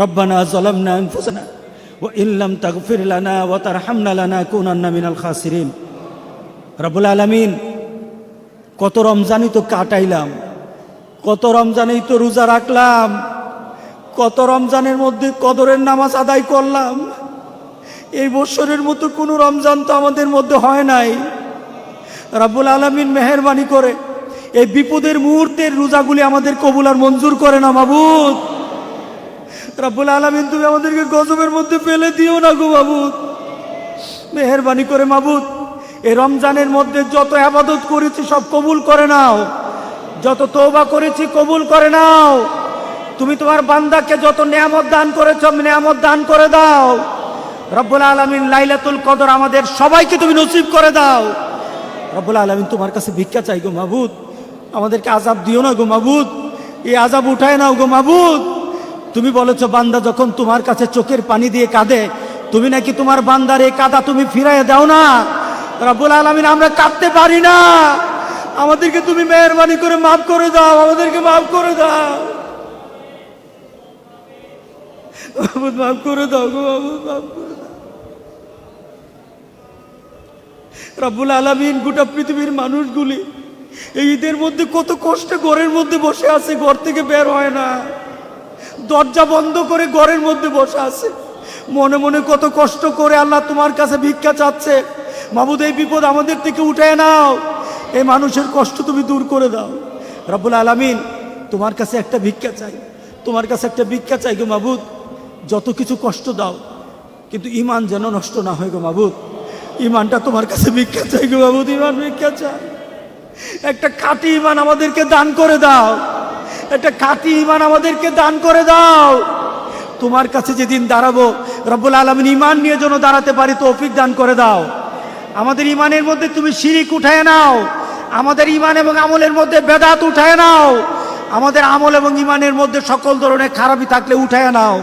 রব্বানা যালামনা আনফুসানা ওয়া ইন লাম তাগফির লানা ওয়া তারহামনা লানাকুনান্না মিনাল খাসিরিন। রব্বুল আলামিন, কত রমজানই তো কাটাইলাম, কত রমজানেই তো রোজা রাখলাম, কত রমজানের মধ্যে কদরের নামাজ আদায় করলাম। এই বছরের মতো কোনো রমজান তো আমাদের মধ্যে হয় নাই। রব্বুল আলামিন মেহেরবানি করে এই বিপদের মুহূর্তের রোজাগুলি আমাদের কবুল আর মঞ্জুর করে না মাবুদ। রব্বুল আলামিন, তুমি আমাদেরকে গজবের মধ্যে ফেলে দিও না গো মাবুদ। মেহেরবানি করে মাবুদ, এই রমজানের মধ্যে যত ইবাদত করেছি সব কবুল করে নাও, যত তওবা করেছি কবুল করে নাও। তুমি তোমার বান্দাকে যত নিয়ামত দান করেছো নিয়ামত দান করে দাও। রব্বুল আলামিন, লাইলাতুল কদর আমাদের সবাইকে তুমি নসিব করে দাও। রব্বুল আলামিন, তোমার কাছে ভিক্ষা চাই গো মাবুদ, আমাদেরকে আযাব দিও না গো মাবুদ, এই আযাব উঠায় নাও গো মাবুদ। তুমি বলেছো বান্দা যখন তোমার কাছে চোখের পানি দিয়ে কাঁদে, তুমি নাকি তোমার বান্দার এই কাঁদা তুমি ফিরাইয়া দাও না। রব্বুল আলামিন, আমরা কাঁদতে পারি না, আমাদেরকে তুমি মেহেরবানি করে মাফ করে দাও, আমাদেরকে মাফ করে দাও মাবুদ, মাফ করে দাও গো মাবুদ, মাফ করে দাও। রব্বুল আলামিন, গোটা পৃথিবীর মানুষগুলি এই ঈদের মধ্যে কত কষ্টে ঘরের মধ্যে বসে আছে, ঘর থেকে বের হয় না, দরজা বন্ধ করে ঘরের মধ্যে বসে আছে, মনে মনে কত কষ্ট করে আল্লাহ তোমার কাছে ভিক্ষা চাচ্ছে। মাবুদ, এই বিপদ আমাদের থেকে উঠায় নাও, এই মানুষের কষ্ট তুমি দূর করে দাও। রব্বুল আলামিন, তোমার কাছে একটা ভিক্ষা চাই, তোমার কাছে একটা ভিক্ষা চাই গো মাবুদ। যত কিছু কষ্ট দাও, কিন্তু ঈমান যেন নষ্ট না হয় গো মাবুদ। ঈমানটা তোমার কাছে ভিক্ষা চাই গো মাবুদ, ঈমান ভিক্ষা চাই। একটা খাঁটি ঈমান আমাদেরকে দান করে দাও, একটা খাঁটি ঈমান আমাদেরকে দান করে দাও। তোমার কাছে যেদিন দাঁড়াবো রব্বুল আলামিন, ঈমান নিয়ে যেন দাঁড়াতে পারি তৌফিক দান করে দাও। আমাদের ঈমানের মধ্যে তুমি শিরিক উঠায় নাও, আমাদের ঈমান এবং আমলের মধ্যে বেদাত উঠায় নাও, আমাদের আমল এবং ঈমানের মধ্যে সকল ধরনের খারাপি থাকলে উঠায় নাও।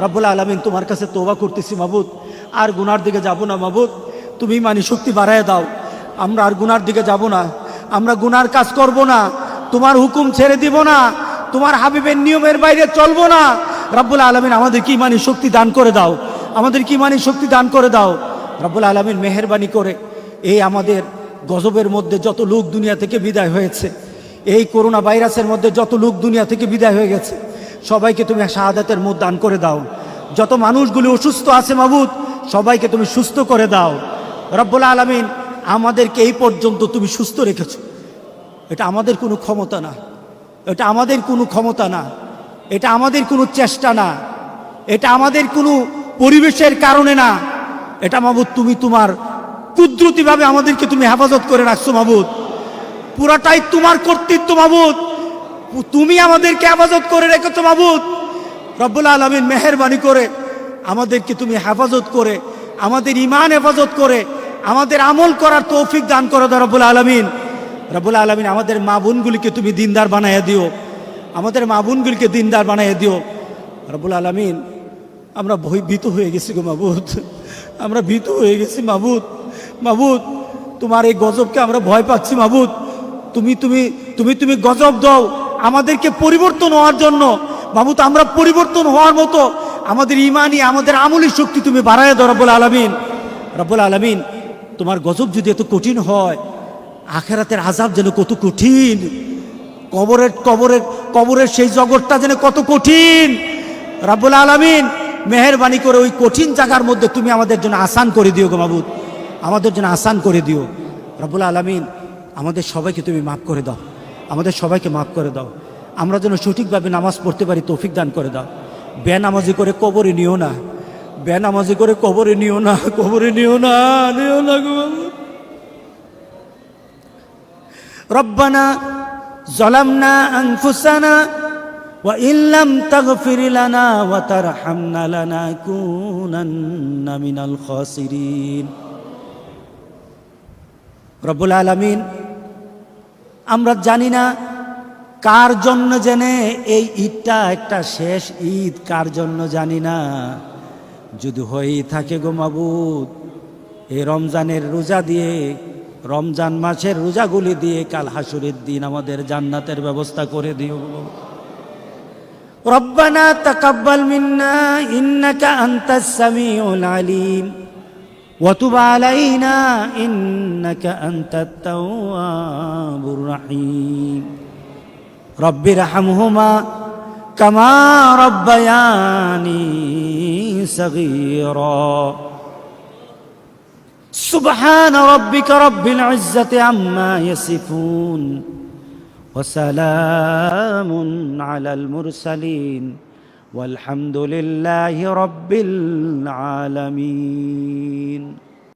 রব্বুল আলামিন, তোমার কাছে তওবা করতেছি মাবুদ, আর গুনার দিকে যাব না মাবুদ। তুমি ঈমানি শক্তি বাড়ায় দাও, আমরা আর গুনার দিকে যাব না, আমরা গুনার কাজ করব না, তোমার হুকুম ছেড়ে দিব না, তোমার হাবিবের নিয়মের বাইরে চলবো না। রব্বুল আলামিন, আমাদেরকে ঈমানি শক্তি দান করে দাও, আমাদেরকে ঈমানি শক্তি দান করে দাও। রব্বুল আলামিন, মেহেরবানি করে এই আমাদের গজবের মধ্যে যত লোক দুনিয়া থেকে বিদায় হয়েছে, এই করোনা ভাইরাসের মধ্যে যত লোক দুনিয়া থেকে বিদায় হয়ে গেছে, সবাইকে তুমি শাহাদাতের মুখ দান করে দাও। যত মানুষগুলি অসুস্থ আছে মাবুদ, সবাইকে তুমি সুস্থ করে দাও। রব্বুল আলামিন, আমাদেরকে এই পর্যন্ত তুমি সুস্থ রেখেছো, এটা আমাদের কোনো ক্ষমতা না, এটা আমাদের কোনো ক্ষমতা না, এটা আমাদের কোনো চেষ্টা না, এটা আমাদের কোনো পরিবেশের কারণে না, এটা মাবুদ তুমি তোমার কুদরতিভাবে আমাদেরকে তুমি হেফাজত করে রাখছো মাবুদ। পুরাটাই তোমার কর্তৃত্ব মাবুদ, তুমি আমাদেরকে হেফাজত করে রেখেছো মাবুদ। রব্বুল আলামিন, মেহেরবানি করে আমাদেরকে তুমি হেফাজত করে, আমাদের ঈমান হেফাজত করে, আমাদের আমল করার তৌফিক দান করো রব্বুল আলামিন। রব্বুল আলামিন, আমাদের মা বোনগুলিকে তুমি দিনদার বানাইয়া দিও, আমাদের মা বোনগুলিকে দিনদার বানাইয়া দিও। রব্বুল আলামিন, আমরা ভীত হয়ে গেছি গো মাবুদ, আমরা ভীত হয়ে গেছি মাবুদ। মাবুদ, তোমার এই গজবকে আমরা ভয় পাচ্ছি মাবুদ। তুমি তুমি তুমি তুমি গজব দাও আমাদেরকে পরিবর্তন হওয়ার জন্য মাবুদ, আমরা পরিবর্তন হওয়ার মতো আমাদের ঈমানি আমাদের আমলি শক্তি তুমি বাড়ায় দাও রব্বুল আলামিন। রব্বুল আলামিন, তোমার গজব যদি এত কঠিন হয়, আখিরাতের আযাব যেন কত কঠিন, কবরের কবরের কবরের সেই জগৎটা যেন কত কঠিন। রব্বুল আলামিন, মেহেরবানি করে ওই কঠিন জায়গার মধ্যে তুমি আমাদের জন্য আসান করে দিও গো মাবুদ, আমাদের জন্য আসান করে দিও। রব্বুল আলামিন, আমাদের সবাইকে তুমি মাফ করে দাও, আমাদের সবাইকে মাফ করে দাও। আমরা যেন সঠিকভাবে নামাজ পড়তে পারি তৌফিক দান করে দাও। বেনামাজি করে কবরে নিও না, বেনামাজি করে কবরে নিও না, কবরে নিও না, নিও না গো মাবুদ। রব্বানা যালামনা আনফুসানা ওয়া ইন লাম তাগফির লানা ওয়া তারহামনা লানাকুনান্না মিনাল খাসিরিন। রব্বুল আলামিন, আমরা জানি না কার জন্য জেনে এই ঈদটা একটা শেষ ঈদ, কার জন্য জানি না। যদি হয়েই থাকে গো মাবুদ, এই রমজানের রোজা দিয়ে, রমজান মাসের রোজাগুলি দিয়ে কাল হাসুরের দিন আমাদের জান্নাতের ব্যবস্থা করে দিও। ربنا تقبل منا إنك أنت السميع العليم وتب علينا إنك أنت التواب الرحيم رب ارحمهما كما ربياني صغيرا سبحان ربك رب العزة عما يصفون وسلام على المرسلين والحمد لله رب العالمين